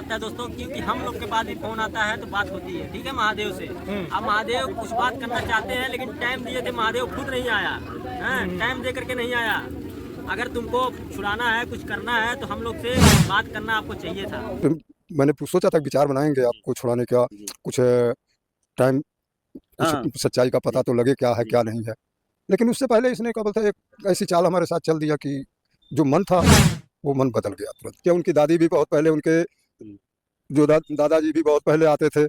लगता है दोस्तों, क्योंकि हम लोग के पास भी फोन आता है तो बात होती है, ठीक है, महादेव से। अब महादेव कुछ बात करना चाहते हैं, लेकिन टाइम दिए थे, महादेव खुद नहीं आया है, टाइम दे करके नहीं आया। अगर तुमको छुड़ाना है, कुछ करना है, तो हम लोग से बात करना आपको चाहिए था। तो मैंने सोचा था विचार बनाएंगे आपको छुड़ाने का, कुछ टाइम, कुछ सच्चाई का पता तो लगे क्या है क्या नहीं है। लेकिन उससे पहले इसने क्या बोलता है, एक ऐसी चाल हमारे साथ चल दिया कि जो मन था वो मन बदल गया तुरंत। क्या उनकी दादी भी बहुत पहले, उनके जो दादाजी भी बहुत पहले आते थे,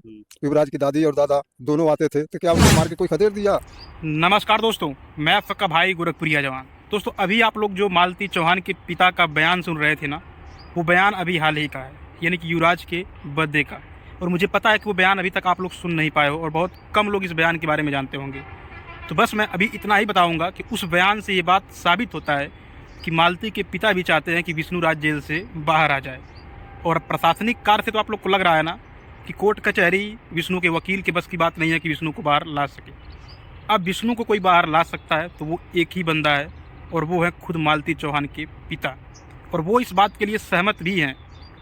युवराज की दादी और दादा दोनों आते थे, तो क्या उनको मार के कोई खदेड़ दिया? नमस्कार दोस्तों, मैं आप सबका भाई गोरखपुरिया जवान। दोस्तों अभी आप लोग जो मालती चौहान के पिता का बयान सुन रहे थे ना, वो बयान अभी हाल ही का है, यानी कि युवराज के बर्थडे का। और मुझे पता है कि वो बयान अभी तक आप लोग सुन नहीं पाए हो और बहुत कम लोग इस बयान के बारे में जानते होंगे। तो बस मैं अभी इतना ही बताऊंगा कि उस बयान से ये बात साबित होता है कि मालती के पिता भी चाहते हैं कि विष्णु राज जेल से बाहर आ जाए। और प्रशासनिक कार्य से तो आप लोग को लग रहा है ना कि कोर्ट कचहरी विष्णु के वकील के बस की बात नहीं है कि विष्णु को बाहर ला सके। अब विष्णु को कोई बाहर ला सकता है तो वो एक ही बंदा है, और वो है खुद मालती चौहान के पिता। और वो इस बात के लिए सहमत भी हैं,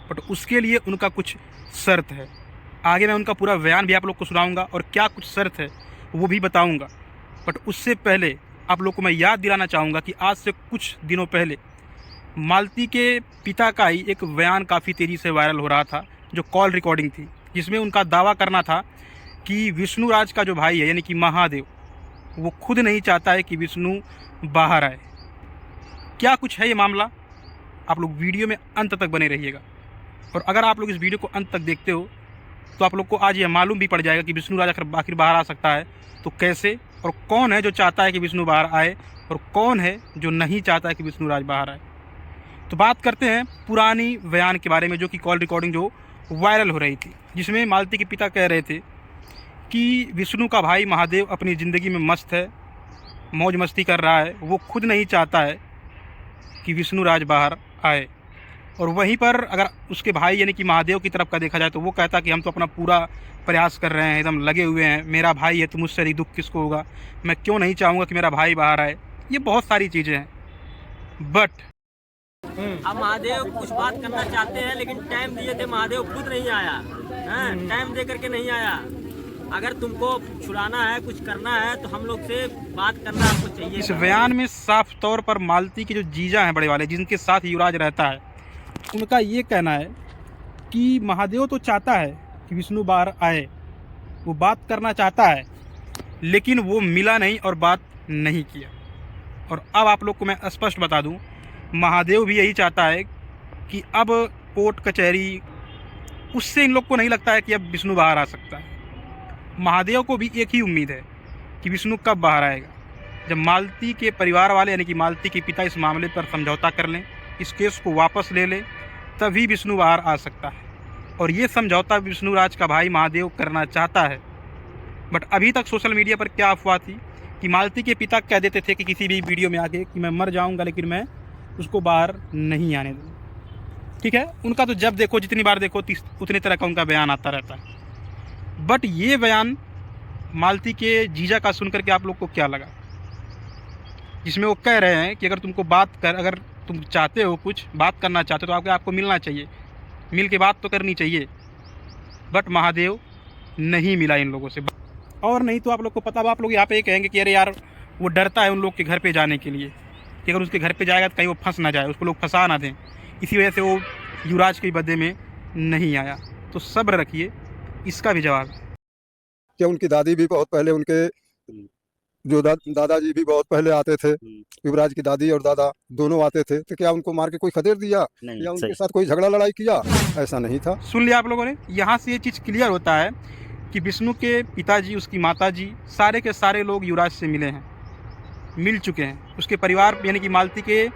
बट उसके लिए उनका कुछ शर्त है। आगे मैं उनका पूरा बयान भी आप लोग को सुनाऊंगा और क्या कुछ शर्त है वो भी बताऊंगा। बट उससे पहले आप लोग को मैं याद दिलाना चाहूँगा कि आज से कुछ दिनों पहले मालती के पिता का ही एक बयान काफ़ी तेज़ी से वायरल हो रहा था, जो कॉल रिकॉर्डिंग थी, जिसमें उनका दावा करना था कि विष्णु राज का जो भाई है यानी कि महादेव, वो खुद नहीं चाहता है कि विष्णु बाहर आए। क्या कुछ है ये मामला, आप लोग वीडियो में अंत तक बने रहिएगा। और अगर आप लोग इस वीडियो को अंत तक देखते हो तो आप लोग को आज ये मालूम भी पड़ जाएगा कि विष्णु राज आखिर बाहर आ सकता है तो कैसे, और कौन है जो चाहता है कि विष्णु बाहर आए और कौन है जो नहीं चाहता है कि विष्णु राज बाहर आए। तो बात करते हैं पुरानी बयान के बारे में, जो कि कॉल रिकॉर्डिंग जो वायरल हो रही थी, जिसमें मालती के पिता कह रहे थे कि विष्णु का भाई महादेव अपनी ज़िंदगी में मस्त है, मौज मस्ती कर रहा है, वो खुद नहीं चाहता है कि विष्णु राज बाहर आए। और वहीं पर अगर उसके भाई यानी कि महादेव की तरफ का देखा जाए तो वो कहता कि हम तो अपना पूरा प्रयास कर रहे हैं, एकदम लगे हुए हैं, मेरा भाई है तो मुझसे अधिक दुख किसको होगा, मैं क्यों नहीं चाहूँगा कि मेरा भाई बाहर आए। ये बहुत सारी चीज़ें हैं, बट अब महादेव कुछ बात करना चाहते हैं, लेकिन टाइम दिए थे, महादेव खुद नहीं आया, टाइम दे करके नहीं आया। अगर तुमको छुड़ाना है, कुछ करना है, तो हम लोग से बात करना आपको चाहिए। इस बयान में साफ तौर पर मालती के जो जीजा हैं बड़े वाले, जिनके साथ युवराज रहता है, उनका ये कहना है कि महादेव तो चाहता है कि विष्णु बाहर आए, वो बात करना चाहता है, लेकिन वो मिला नहीं और बात नहीं किया। और अब आप लोग को मैं स्पष्ट बता दूं, महादेव भी यही चाहता है कि अब कोर्ट कचहरी, उससे इन लोग को नहीं लगता है कि अब विष्णु बाहर आ सकता है। महादेव को भी एक ही उम्मीद है कि विष्णु कब बाहर आएगा, जब मालती के परिवार वाले यानी कि मालती के पिता इस मामले पर समझौता कर लें, इस केस को वापस ले लें, तभी विष्णु बाहर आ सकता है। और ये समझौता विष्णु राज का भाई महादेव करना चाहता है। बट अभी तक सोशल मीडिया पर क्या अफवाह थी कि मालती के पिता कह देते थे कि किसी भी वीडियो में आके कि मैं मर जाऊंगा लेकिन मैं उसको बाहर नहीं आने दूँगा। ठीक है, उनका तो जब देखो, जितनी बार देखो, उतनी तरह का उनका बयान आता रहता है। बट ये बयान मालती के जीजा का सुनकर के आप लोग को क्या लगा, जिसमें वो कह रहे हैं कि अगर तुम चाहते हो, कुछ बात करना चाहते हो तो आपको मिलना चाहिए, मिल के बात तो करनी चाहिए। बट महादेव नहीं मिला इन लोगों से। और नहीं तो आप लोग को पता, आप लोग यहाँ पे कहेंगे कि अरे यार वो डरता है उन लोग के घर पे जाने के लिए, कि अगर उसके घर पे जाएगा तो कहीं वो फंस ना जाए, उसको लोग फंसा ना दें, इसी वजह से वो युवराज के बर्थडे में नहीं आया। तो सब्र रखिए, इसका भी जवाब है। क्या उनकी दादी भी बहुत पहले, उनके जो दादाजी भी बहुत पहले आते थे, युवराज की दादी और दादा दोनों आते थे, तो क्या उनको मार के कोई खदेड़ दिया या उनके साथ कोई झगड़ा लड़ाई किया? ऐसा नहीं था। सुन लिया आप लोगों ने, यहाँ से ये चीज़ क्लियर होता है कि विष्णु के पिताजी, उसकी माताजी, सारे के सारे लोग युवराज से मिले हैं, मिल चुके हैं। उसके परिवार यानी कि मालती के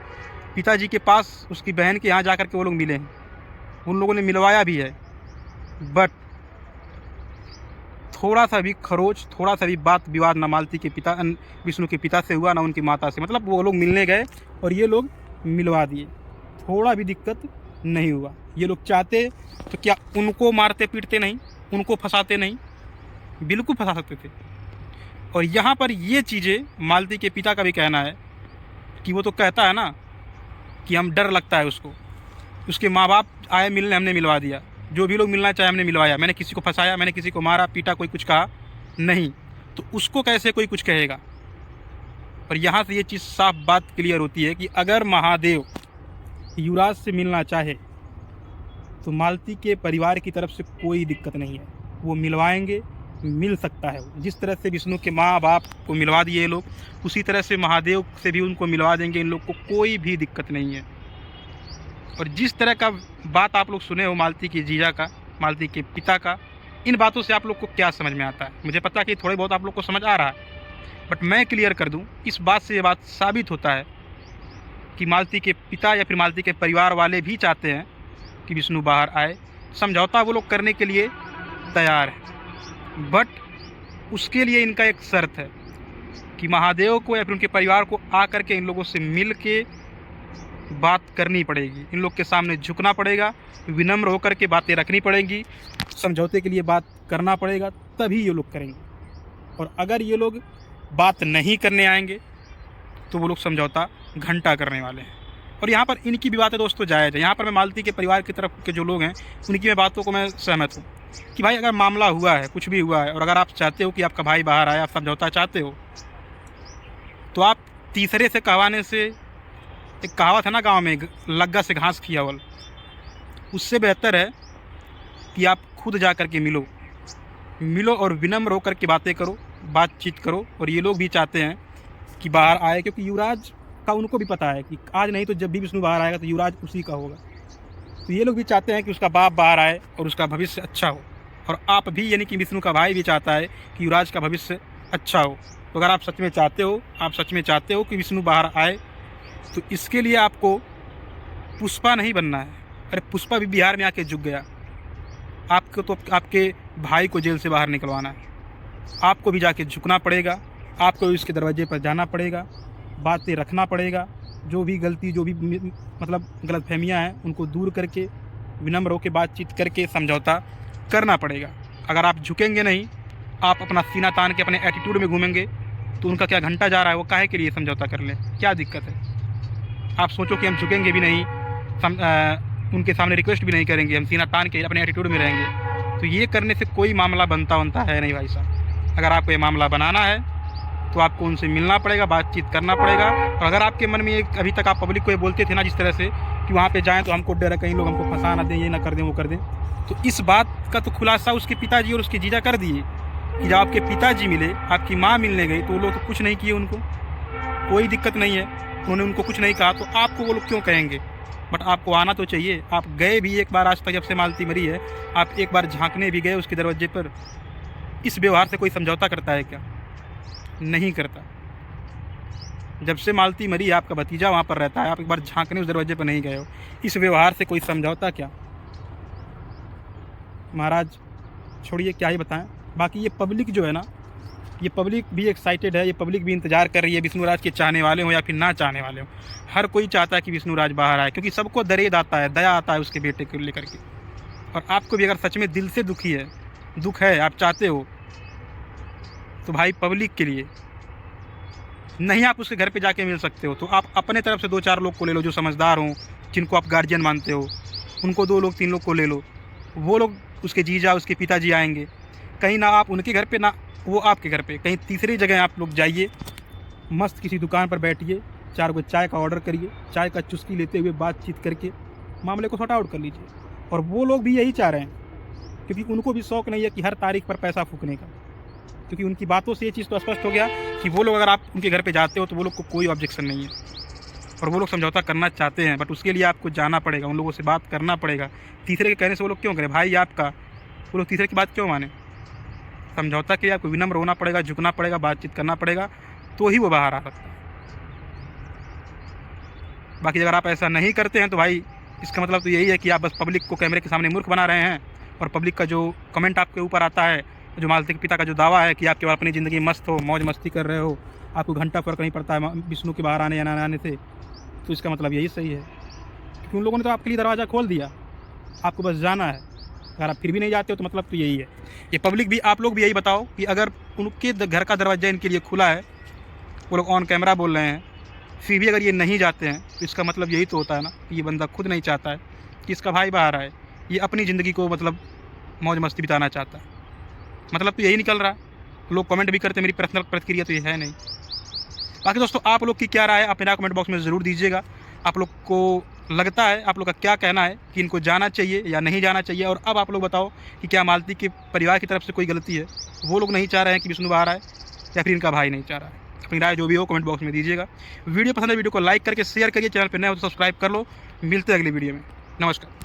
पिताजी के पास उसकी बहन के यहाँ जाकर के वो लोग मिले हैं, उन लोगों ने मिलवाया भी है। बट थोड़ा सा भी खरोच, थोड़ा सा भी बात विवाद ना मालती के पिता, विष्णु के पिता से हुआ ना उनकी माता से। मतलब वो लोग मिलने गए और ये लोग मिलवा दिए, थोड़ा भी दिक्कत नहीं हुआ। ये लोग चाहते तो क्या उनको मारते पीटते नहीं, उनको फंसाते नहीं, बिल्कुल फंसा सकते थे। और यहाँ पर ये चीज़ें मालती के पिता का भी कहना है कि वो तो कहता है ना कि हम, डर लगता है उसको, उसके माँ बाप आए मिलने, हमने मिलवा दिया। जो भी लोग मिलना चाहे हमने मिलवाया, मैंने किसी को फंसाया, मैंने किसी को मारा पीटा, कोई कुछ कहा नहीं, तो उसको कैसे कोई कुछ कहेगा। और यहाँ से ये चीज़ साफ बात क्लियर होती है कि अगर महादेव युवराज से मिलना चाहे तो मालती के परिवार की तरफ से कोई दिक्कत नहीं है, वो मिलवाएंगे, मिल सकता है। जिस तरह से विष्णु के माँ बाप को मिलवा दिए ये लोग, उसी तरह से महादेव से भी उनको मिलवा देंगे। इन लोग को कोई भी दिक्कत नहीं है। और जिस तरह का बात आप लोग सुने हो मालती के जीजा का, मालती के पिता का, इन बातों से आप लोग को क्या समझ में आता है? मुझे पता है कि थोड़े बहुत आप लोग को समझ आ रहा है, बट मैं क्लियर कर दूं, इस बात से ये बात साबित होता है कि मालती के पिता या फिर मालती के परिवार वाले भी चाहते हैं कि विष्णु बाहर आए। समझौता वो लोग करने के लिए तैयार है, बट उसके लिए इनका एक शर्त है कि महादेव को या फिर उनके परिवार को आकर के इन लोगों से मिल के बात करनी पड़ेगी, इन लोग के सामने झुकना पड़ेगा, विनम्र होकर के बातें रखनी पड़ेंगी, समझौते के लिए बात करना पड़ेगा, तभी ये लोग करेंगे। और अगर ये लोग बात नहीं करने आएंगे तो वो लोग समझौता घंटा करने वाले हैं। और यहाँ पर इनकी भी बातें दोस्तों जायज़ है। यहाँ पर मैं मालती के परिवार की तरफ के जो लोग हैं उनकी मैं बातों को मैं सहमत हूँ कि भाई अगर मामला हुआ है, कुछ भी हुआ है, और अगर आप चाहते हो कि आपका भाई बाहर आए, आप समझौता चाहते हो, तो आप तीसरे से कहवाने से, एक कहावत है ना गांव में, लग्गा से घास खियावल, उससे बेहतर है कि आप खुद जा कर के मिलो और विनम्र होकर के बातें करो, बातचीत करो। और ये लोग भी चाहते हैं कि बाहर आए, क्योंकि युवराज का उनको भी पता है कि आज नहीं तो जब भी विष्णु बाहर आएगा तो युवराज उसी का होगा। तो ये लोग भी चाहते हैं कि उसका बाप बाहर आए और उसका भविष्य अच्छा हो। और आप भी, यानी कि विष्णु का भाई भी चाहता है कि युवराज का भविष्य अच्छा हो। तो अगर आप सच में चाहते हो कि विष्णु बाहर आए, तो इसके लिए आपको पुष्पा नहीं बनना है। अरे पुष्पा भी बिहार में आके झुक गया, आपको तो आपके भाई को जेल से बाहर निकलवाना है, आपको भी जाके झुकना पड़ेगा, आपको भी उसके दरवाजे पर जाना पड़ेगा, बातें रखना पड़ेगा, जो भी गलती, जो भी मतलब गलतफहमियां हैं उनको दूर करके विनम्र होकर बातचीत करके समझौता करना पड़ेगा। अगर आप झुकेंगे नहीं, आप अपना सीना तान के अपने एटीट्यूड में घूमेंगे, तो उनका क्या घंटा जा रहा है, वो काहे के लिए समझौता कर लें, क्या दिक्कत है? आप सोचो कि हम झुकेंगे भी नहीं, उनके सामने रिक्वेस्ट भी नहीं करेंगे, हम सीना तान के अपने एटीट्यूड में रहेंगे, तो ये करने से कोई मामला बनता है नहीं भाई साहब। अगर आपको ये मामला बनाना है तो आपको उनसे मिलना पड़ेगा, बातचीत करना पड़ेगा। और अगर आपके मन में एक, अभी तक आप पब्लिक को ये बोलते थे ना जिस तरह से कि वहाँ पे जाएं तो हमको डर है कहीं लोग हमको फंसा ना दें, ये ना कर दें, वो कर दें, तो इस बात का तो खुलासा उसके पिताजी और उसके जीजा कर दिए कि जब आपके पिताजी मिले, आपकी माँ मिलने गई, तो वो लोग तो कुछ नहीं किए, उनको कोई दिक्कत नहीं है, उन्होंने उनको कुछ नहीं कहा, तो आपको वो लोग क्यों कहेंगे? बट आपको आना तो चाहिए। आप गए भी एक बार, आज तक जब से मालती मरी है, आप एक बार झांकने भी गए उसके दरवाजे पर? इस व्यवहार से कोई समझौता करता है क्या? नहीं करता। जब से मालती मरी, आपका भतीजा वहाँ पर रहता है, आप एक बार झांकने उस दरवाजे पर नहीं गए हो, इस व्यवहार से कोई समझौता क्या? महाराज छोड़िए, क्या ही बताएं। बाकी ये पब्लिक जो है ना, ये पब्लिक भी एक्साइटेड है, ये पब्लिक भी इंतजार कर रही है, विष्णुराज के चाहने वाले हो या फिर ना चाहने वाले हो, हर कोई चाहता है कि विष्णुराज बाहर आए, क्योंकि सबको दरेद आता है, दया आता है उसके बेटे को लेकर के। और आपको भी अगर सच में दिल से दुख है, आप चाहते हो, तो भाई पब्लिक के लिए नहीं, आप उसके घर पे जाके मिल सकते हो, तो आप अपने तरफ से 2-4 लोग को ले लो जो समझदार हों, जिनको आप गार्जियन मानते हो, उनको 2 लोग 3 लोग को ले लो। वो लोग, उसके जीजा, उसके पिताजी आएंगे, कहीं ना आप उनके घर पे ना वो आपके घर पे, कहीं तीसरी जगह आप लोग जाइए, मस्त किसी दुकान पर बैठिए, 4 गो चाय का ऑर्डर करिए, चाय का चुस्की लेते हुए बातचीत करके मामले को सॉर्ट आउट कर लीजिए। और वो लोग भी यही चाह रहे हैं, क्योंकि उनको भी शौक़ नहीं है कि हर तारीख पर पैसा फूकने का, क्योंकि उनकी बातों से ये चीज़ तो स्पष्ट हो गया कि वो लोग, अगर आप उनके घर पे जाते हो तो वो लोग को कोई ऑब्जेक्शन नहीं है, और वो लोग समझौता करना चाहते हैं, बट उसके लिए आपको जाना पड़ेगा, उन लोगों से बात करना पड़ेगा। तीसरे के कहने से वो लोग क्यों करें? भाई आपका, वो लोग तीसरे की बात क्यों माने? समझौता के लिए आपको विनम्र होना पड़ेगा, झुकना पड़ेगा, बातचीत करना पड़ेगा, तो ही वो बाहर आ सकता है। बाकी अगर आप ऐसा नहीं करते हैं तो भाई इसका मतलब तो यही है कि आप बस पब्लिक को कैमरे के सामने मूर्ख बना रहे हैं। और पब्लिक का जो कमेंट आपके ऊपर आता है, जो मालती के पिता का जो दावा है कि आप केवल अपनी ज़िंदगी मस्त हो, मौज मस्ती कर रहे हो, आपको घंटा फर्क नहीं पड़ता है विष्णु के बाहर आने या ना आने से, तो इसका मतलब यही सही है, क्योंकि उन लोगों ने तो आपके लिए दरवाज़ा खोल दिया, आपको बस जाना है। अगर आप फिर भी नहीं जाते हो तो मतलब तो यही है। ये पब्लिक भी, आप लोग भी यही बताओ कि अगर उनके घर का दरवाज़ा इनके लिए खुला है, वो लोग ऑन कैमरा बोल रहे हैं, फिर भी अगर ये नहीं जाते हैं, तो इसका मतलब यही तो होता है ना कि ये बंदा खुद नहीं चाहता है कि इसका भाई बाहर आए, ये अपनी ज़िंदगी को मतलब मौज मस्ती बिताना चाहता है। मतलब तो यही निकल रहा है। लोग कमेंट भी करते हैं, मेरी पर्सनल प्रतिक्रिया तो ये है नहीं। बाकी दोस्तों आप लोग की क्या राय है आप मेरा कमेंट बॉक्स में ज़रूर दीजिएगा। आप लोग को लगता है, आप लोग का क्या कहना है कि इनको जाना चाहिए या नहीं जाना चाहिए। और अब आप लोग बताओ कि क्या मालती के परिवार की तरफ से कोई गलती है, वो लोग नहीं चाह रहे हैं कि विष्णु बाहर आए, या फिर इनका भाई नहीं चाह रहा है। अपनी राय जो भी हो कमेंट बॉक्स में दीजिएगा। वीडियो पसंद है वीडियो को लाइक करके शेयर करिए, चैनल पर नए हो तो सब्सक्राइब कर लो। मिलते हैं अगली वीडियो में। नमस्कार।